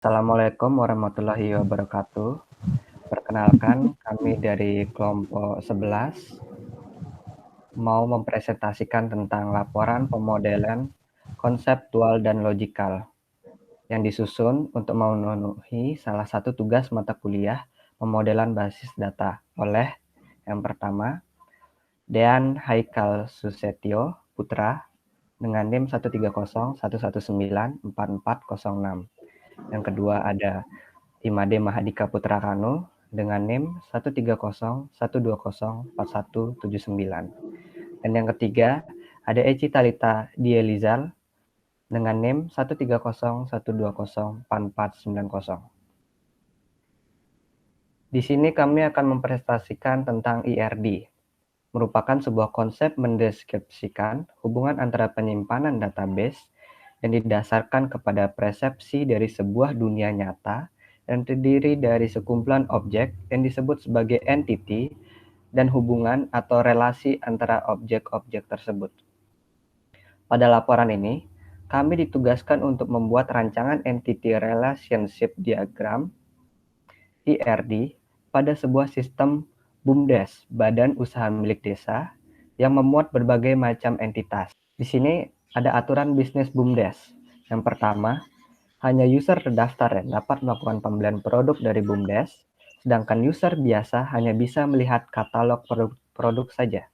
Assalamualaikum warahmatullahi wabarakatuh. Perkenalkan, kami dari kelompok 11 mau mempresentasikan tentang laporan pemodelan konseptual dan logikal yang disusun untuk memenuhi salah satu tugas mata kuliah pemodelan basis data oleh yang pertama, Dean Haikal Susetio Putra dengan NIM 13011944406. Yang kedua ada Imade Mahadika Putra Kano dengan NIM 13012041179. Dan yang ketiga ada Eci Talita Dielizal dengan NIM 13012044490. Di sini kami akan mempresentasikan tentang IRD, merupakan sebuah konsep mendeskripsikan hubungan antara penyimpanan database yang didasarkan kepada persepsi dari sebuah dunia nyata yang terdiri dari sekumpulan objek yang disebut sebagai entity dan hubungan atau relasi antara objek-objek tersebut. Pada laporan ini, kami ditugaskan untuk membuat rancangan Entity Relationship Diagram (IRD) pada sebuah sistem BUMDes, Badan Usaha Milik Desa, yang memuat berbagai macam entitas. Di sini ada aturan bisnis BUMDes. Yang pertama, hanya user terdaftar yang dapat melakukan pembelian produk dari BUMDes, sedangkan user biasa hanya bisa melihat katalog produk saja.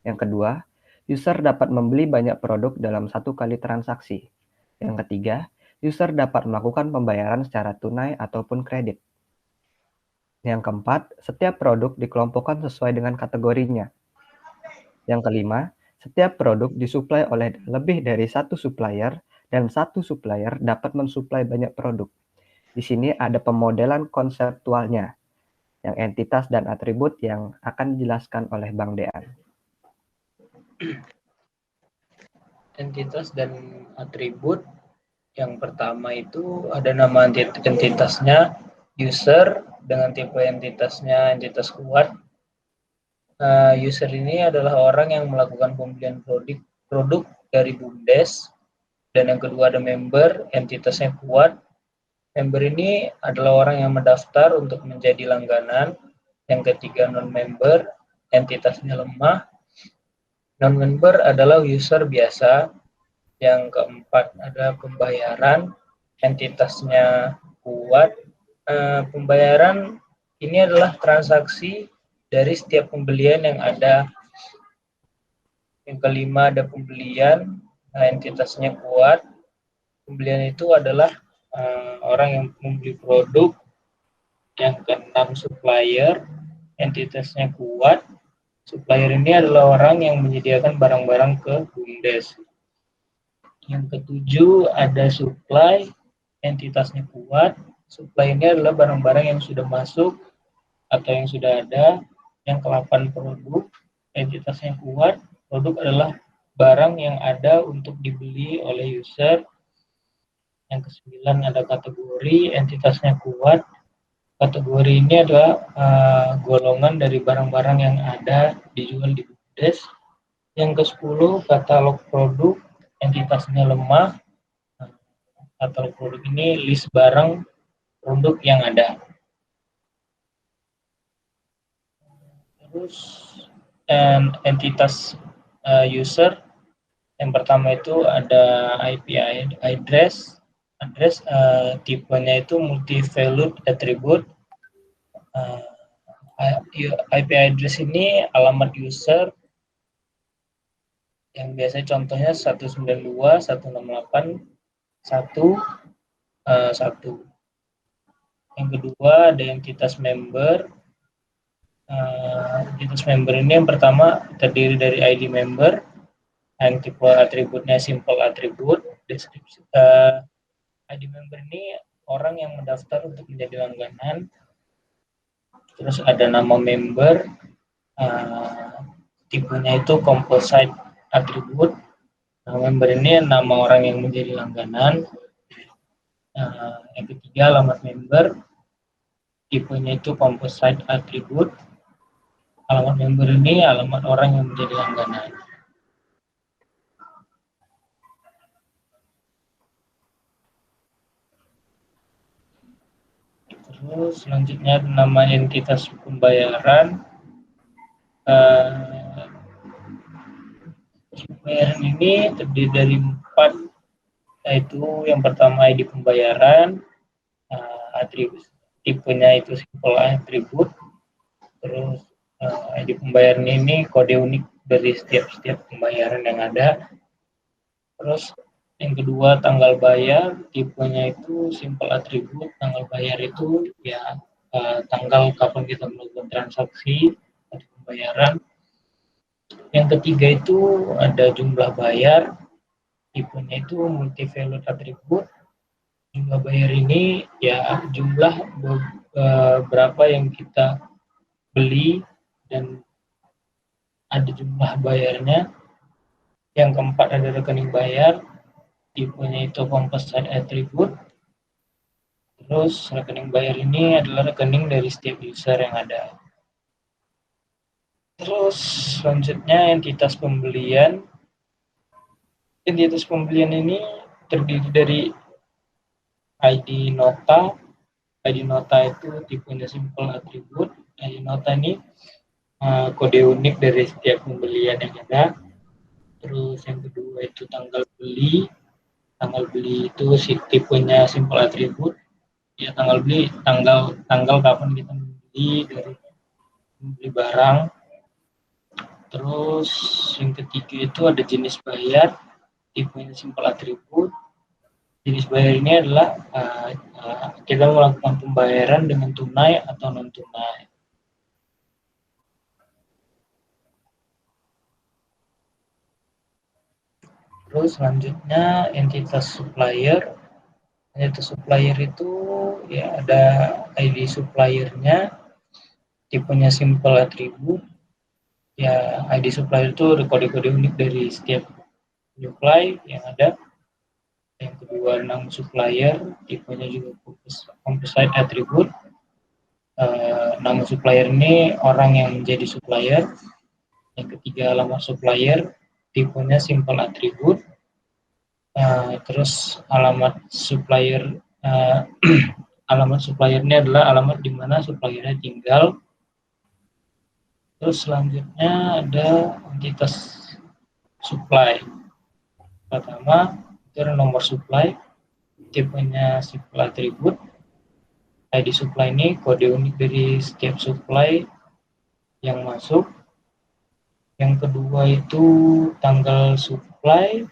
Yang kedua, user dapat membeli banyak produk dalam satu kali transaksi. Yang ketiga, user dapat melakukan pembayaran secara tunai ataupun kredit. Yang keempat, setiap produk dikelompokkan sesuai dengan kategorinya. Yang kelima, setiap produk disuplai oleh lebih dari satu supplier dan satu supplier dapat mensuplai banyak produk. Di sini ada pemodelan konseptualnya, yang entitas dan atribut yang akan dijelaskan oleh Bang Dean. Entitas dan atribut, yang pertama itu ada nama entitasnya, user dengan tipe entitasnya entitas kuat. User ini adalah orang yang melakukan pembelian produk dari BUMDes. Dan yang kedua ada member, entitasnya kuat. Member ini adalah orang yang mendaftar untuk menjadi langganan. Yang ketiga non-member, entitasnya lemah. Non-member adalah user biasa. Yang keempat ada pembayaran, entitasnya kuat. Pembayaran ini adalah transaksi dari setiap pembelian yang ada. Yang kelima ada pembelian, entitasnya kuat. Pembelian itu adalah orang yang membeli produk. Yang keenam supplier, entitasnya kuat. Supplier ini adalah orang yang menyediakan barang-barang ke BUMDes. Yang ketujuh ada supply, entitasnya kuat. Supply ini adalah barang-barang yang sudah masuk atau yang sudah ada. Yang ke-8 produk, entitasnya kuat. Produk adalah barang yang ada untuk dibeli oleh user. Yang ke-9 ada kategori, entitasnya kuat. Kategori ini adalah golongan dari barang-barang yang ada dijual di BUMDes. Yang ke-10 katalog produk, entitasnya lemah. Katalog produk ini list barang produk yang ada. Terus entitas user, yang pertama itu ada IP address. Tipenya itu multi-valued attribute. IP address ini alamat user yang biasanya contohnya 192.168.1.1. Yang kedua ada entitas member. Entitas member ini yang pertama terdiri dari ID member, yang tipe atributnya simple attribute. Deskripsi ID member ini orang yang mendaftar untuk menjadi langganan. Terus ada nama member, tipenya itu composite attribute. Nama member ini nama orang yang menjadi langganan. Yang ketiga alamat member, tipenya itu composite attribute. Alamat member ini alamat orang yang menjadi langganan. Terus selanjutnya nama entitas pembayaran. Uh, Pembayaran ini terdiri dari 4, yaitu yang pertama ID pembayaran, atribut tipenya itu simple atribut, terus ID pembayaran ini kode unik dari setiap pembayaran yang ada. Terus yang kedua tanggal bayar, tipenya itu simple atribut, tanggal bayar itu ya tanggal kapan kita melakukan transaksi atau pembayaran. Yang ketiga itu ada jumlah bayar, tipenya itu multi value atribut. Jumlah bayar ini ya jumlah berapa yang kita beli dan ada jumlah bayarnya. Yang keempat ada rekening bayar, tipenya itu composite attribute. Terus rekening bayar ini adalah rekening dari setiap user yang ada. Terus selanjutnya entitas pembelian. Entitas pembelian ini terdiri dari ID nota. ID nota itu tipenya simple attribute. ID nota ini kode unik dari setiap pembelian yang ada. Terus yang kedua itu tanggal beli. Tanggal beli itu tipenya simple attribute. Ya tanggal beli, tanggal kapan kita membeli dari membeli barang. Terus yang ketiga itu ada jenis bayar, tipenya simple attribute. Jenis bayar ini adalah kita melakukan pembayaran dengan tunai atau non tunai. Terus selanjutnya entitas supplier. Entitas supplier itu ya ada ID suppliernya, tipenya simple attribute. Ya ID supplier itu ada kode-kode unik dari setiap supply yang ada. Yang kedua nama supplier, tipenya juga composite attribute. Nama supplier ini orang yang menjadi supplier. Yang ketiga alamat supplier, tipenya simple attribute. Terus alamat supplier alamat supplier ini adalah alamat di mana suppliernya tinggal. Terus selanjutnya ada entitas supply. Pertama itu ada nomor supply, tipenya simple attribute. ID supply ini kode unik dari setiap supply yang masuk. Yang kedua itu tanggal supply,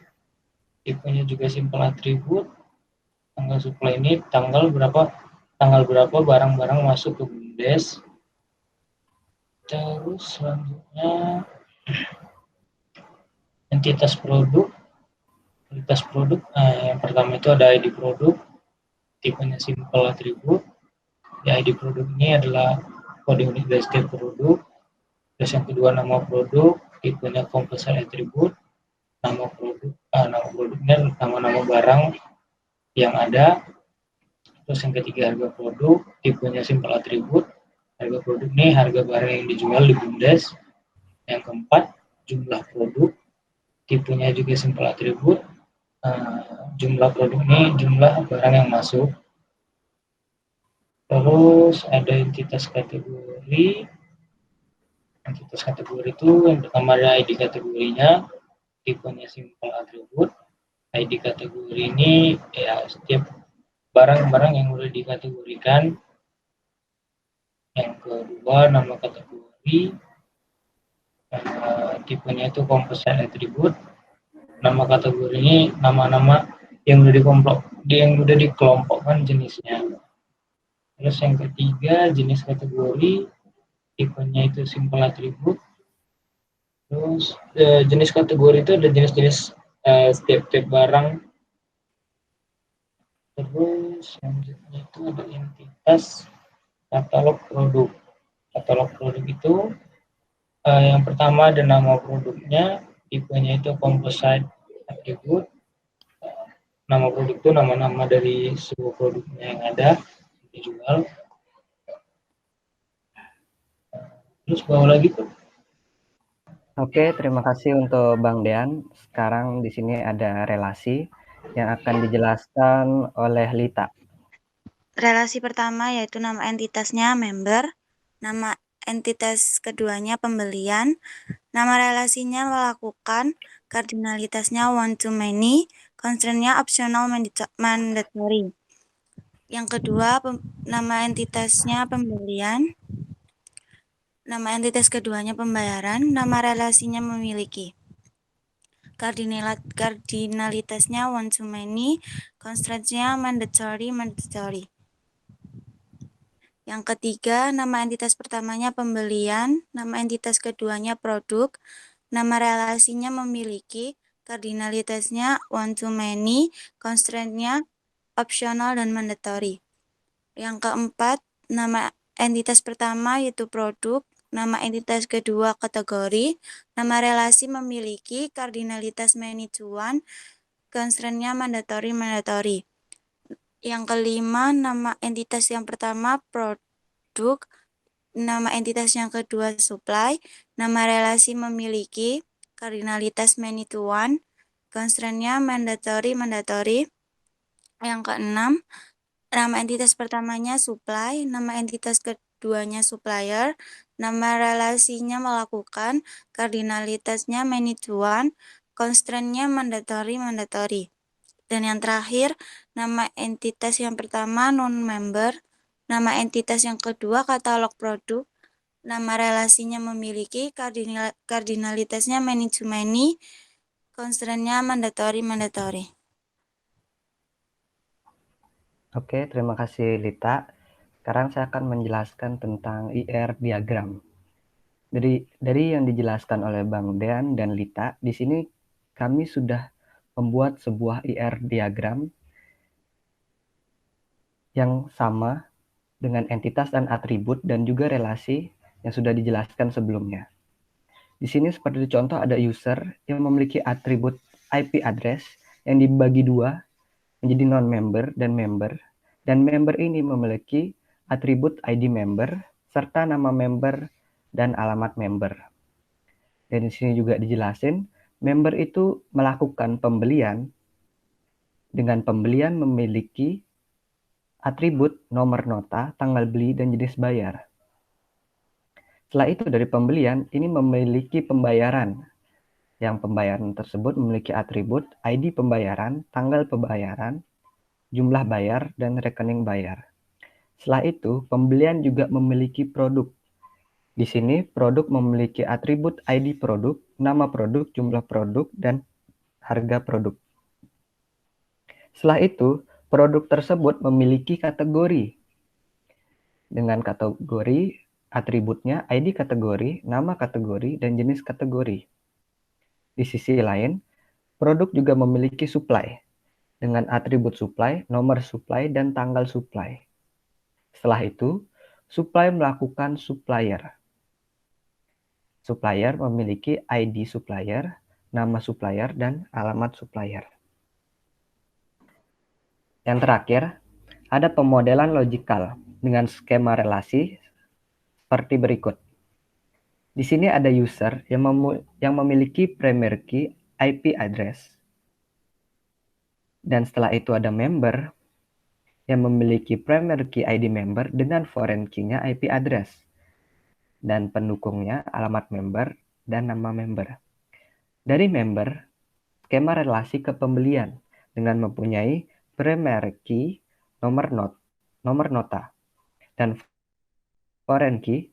tipenya juga simple attribute. Tanggal supply ini tanggal berapa barang-barang masuk ke BUMDes. Terus selanjutnya entitas produk. Entitas produk yang pertama itu ada ID produk, tipenya simple attribute. Ya, ID produk ini adalah kode unik dari setiap produk. Terus yang kedua nama produk, tipenya composite attribute. Nama produknya nama-nama barang yang ada. Terus yang ketiga harga produk, tipenya simple attribute. Harga produk ini harga barang yang dijual di BUMDes. Yang keempat jumlah produk, tipenya juga simple attribute. Jumlah produk ini jumlah barang yang masuk. Terus ada entitas kategori. Entitas kategori itu yang pertama ada ID kategorinya, tipenya simple attribute. ID kategori ini ya setiap barang-barang yang sudah dikategorikan. Yang kedua nama kategori, tipenya itu composite attribute. Nama kategori ini nama-nama yang udah dikelompokkan jenisnya. Terus yang ketiga jenis kategori, tipenya itu simple attribute. Terus jenis kategori itu ada jenis-jenis setiap barang. Terus selanjutnya itu ada entitas katalog produk. Katalog produk itu yang pertama ada nama produknya, tipenya itu composite attribute. Nama produk itu nama-nama dari sebuah produknya yang ada dijual. Terus bawah lagi tuh. Oke, terima kasih untuk Bang Dean. Sekarang di sini ada relasi yang akan dijelaskan oleh Lita. relasi pertama yaitu nama entitasnya member, nama entitas keduanya pembelian, nama relasinya melakukan, kardinalitasnya one to many, constraint-nya optional mandatory. Yang kedua, nama entitasnya pembelian, nama entitas keduanya pembayaran, nama relasinya memiliki. Kardinalitasnya one to many, constraint-nya mandatory. Yang ketiga, nama entitas pertamanya pembelian, nama entitas keduanya produk, nama relasinya memiliki, kardinalitasnya one to many, constraint-nya optional dan mandatory. Yang keempat, nama entitas pertama yaitu produk, nama entitas kedua kategori, nama relasi memiliki, kardinalitas many to one, constraint-nya mandatory. Yang kelima, nama entitas yang pertama produk, nama entitas yang kedua supply, nama relasi memiliki, kardinalitas many to one, constraint-nya mandatory. Yang keenam, nama entitas pertamanya supply, nama entitas keduanya supplier, nama relasinya melakukan, kardinalitasnya many to one, constraint-nya mandatory. Dan yang terakhir, nama entitas yang pertama non-member, nama entitas yang kedua katalog produk, nama relasinya memiliki, kardinalitasnya many to many, constraint-nya mandatory. Oke, terima kasih Lita. Sekarang saya akan menjelaskan tentang IR diagram. Dari yang dijelaskan oleh Bang Dean dan Lita, di sini kami sudah membuat sebuah IR diagram yang sama dengan entitas dan atribut dan juga relasi yang sudah dijelaskan sebelumnya. Di sini seperti contoh ada user yang memiliki atribut IP address yang dibagi dua menjadi non-member dan member, dan member ini memiliki atribut ID member serta nama member dan alamat member. Dan di sini juga dijelasin, member itu melakukan pembelian dengan pembelian memiliki atribut nomor nota, tanggal beli, dan jenis bayar. Setelah itu dari pembelian, ini memiliki pembayaran. Yang pembayaran tersebut memiliki atribut ID pembayaran, tanggal pembayaran, jumlah bayar, dan rekening bayar. Setelah itu, pembelian juga memiliki produk. Di sini, produk memiliki atribut ID produk, nama produk, jumlah produk, dan harga produk. Setelah itu, produk tersebut memiliki kategori. Dengan kategori, atributnya ID kategori, nama kategori, dan jenis kategori. Di sisi lain, produk juga memiliki supply. Dengan atribut supply, nomor supply, dan tanggal supply. Setelah itu, supply melakukan supplier. Supplier memiliki ID supplier, nama supplier, dan alamat supplier. Yang terakhir, ada pemodelan logikal dengan skema relasi seperti berikut. Di sini ada user yang memiliki primary key IP address. Dan setelah itu ada member yang memiliki primary key ID member dengan foreign key-nya IP address. Dan pendukungnya alamat member dan nama member. Dari member, skema relasi ke pembelian dengan mempunyai primary key, nomor nota, dan foreign key,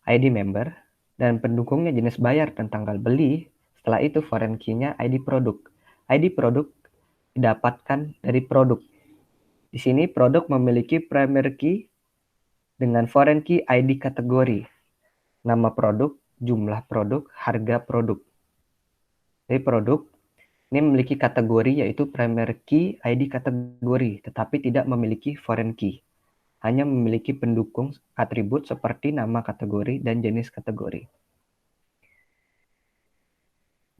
ID member, dan pendukungnya jenis bayar dan tanggal beli. Setelah itu foreign key-nya ID produk. ID produk didapatkan dari produk. Di sini produk memiliki primary key dengan foreign key ID kategori, nama produk, jumlah produk, harga produk. Dari produk ini memiliki kategori yaitu primary key ID kategori, tetapi tidak memiliki foreign key. Hanya memiliki pendukung atribut seperti nama kategori dan jenis kategori.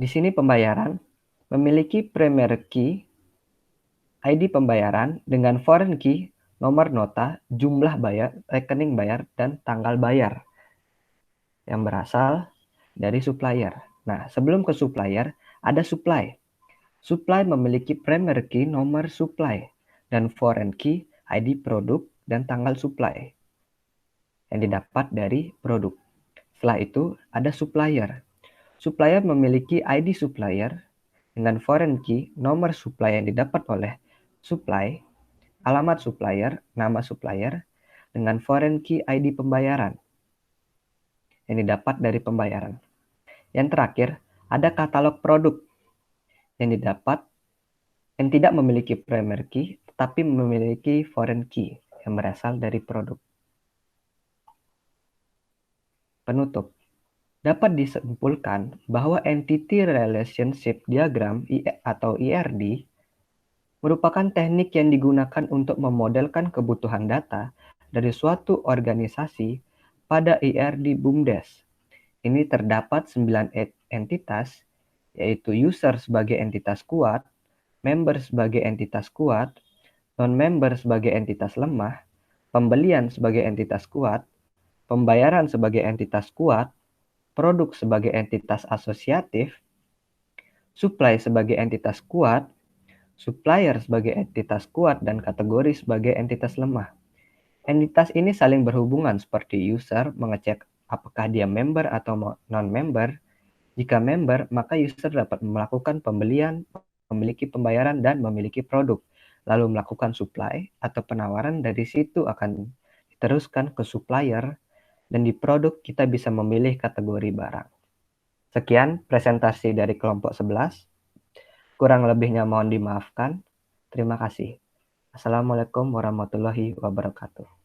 Di sini pembayaran memiliki primary key ID pembayaran dengan foreign key, nomor nota, jumlah bayar, rekening bayar, dan tanggal bayar yang berasal dari supplier. Nah, sebelum ke supplier, ada supply. Supply memiliki primary key nomor supply dan foreign key ID produk dan tanggal supply yang didapat dari produk. Setelah itu ada supplier. Supplier memiliki ID supplier dengan foreign key, nomor supply yang didapat oleh supply, alamat supplier, nama supplier, dengan foreign key ID pembayaran yang didapat dari pembayaran. Yang terakhir, ada katalog produk yang tidak memiliki primary key, tetapi memiliki foreign key yang berasal dari produk. Penutup. Dapat disimpulkan bahwa Entity Relationship Diagram atau ERD merupakan teknik yang digunakan untuk memodelkan kebutuhan data dari suatu organisasi pada ERD BUMDes. Ini terdapat 9 entitas, yaitu user sebagai entitas kuat, member sebagai entitas kuat, non-member sebagai entitas lemah, pembelian sebagai entitas kuat, pembayaran sebagai entitas kuat, produk sebagai entitas asosiatif, supply sebagai entitas kuat, supplier sebagai entitas kuat, dan kategori sebagai entitas lemah. Entitas ini saling berhubungan seperti user mengecek apakah dia member atau non-member. Jika member, maka user dapat melakukan pembelian, memiliki pembayaran, dan memiliki produk. Lalu melakukan supply atau penawaran, dari situ akan diteruskan ke supplier, dan di produk kita bisa memilih kategori barang. Sekian presentasi dari kelompok 11. Kurang lebihnya mohon dimaafkan. Terima kasih. Assalamualaikum warahmatullahi wabarakatuh.